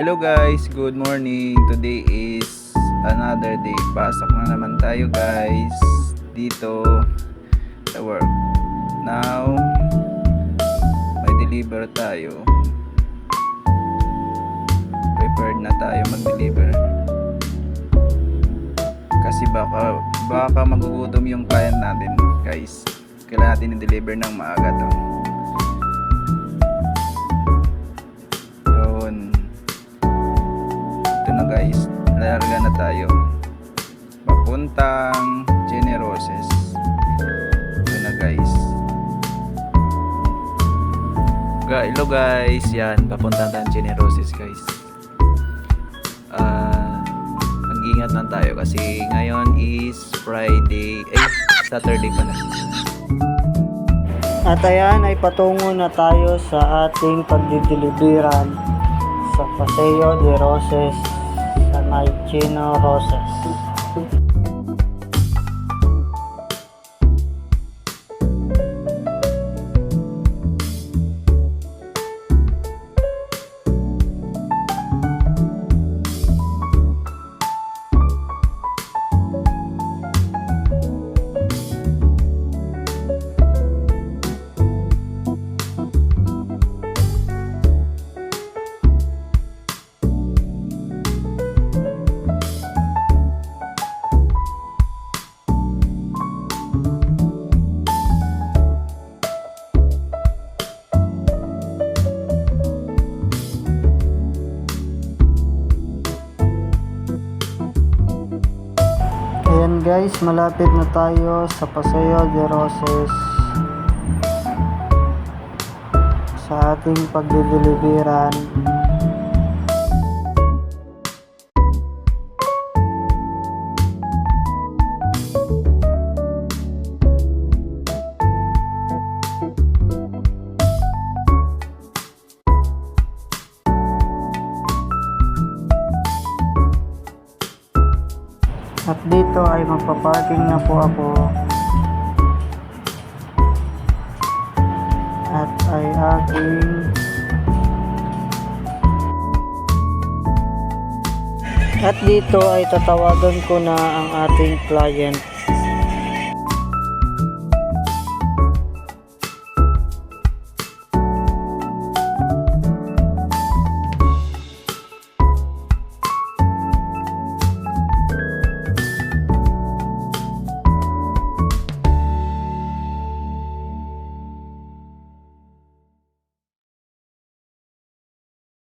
Hello guys, good morning. Today is another day. Pasok na naman tayo guys dito sa work. Now, may deliver tayo. Prepared na tayo mag-deliver. Kasi baka magugutom yung client natin guys. Kailangan natin i-deliver ng maaga to. Guys, larga na tayo papuntang Generoses. Ito na guys. Hello guys, yan papuntang Generoses guys. Mag-ingat lang tayo kasi ngayon is Friday, Saturday pala. At ayan ay patungo na tayo sa ating pagdideliveran sa Paseo de Roses sa may Generoses. Ayan guys, malapit na tayo sa Paseo de Roses sa ating pagdideliveran. At dito ay magpa-parking na po ako. At ay At dito ay tatawagan ko na ang ating client.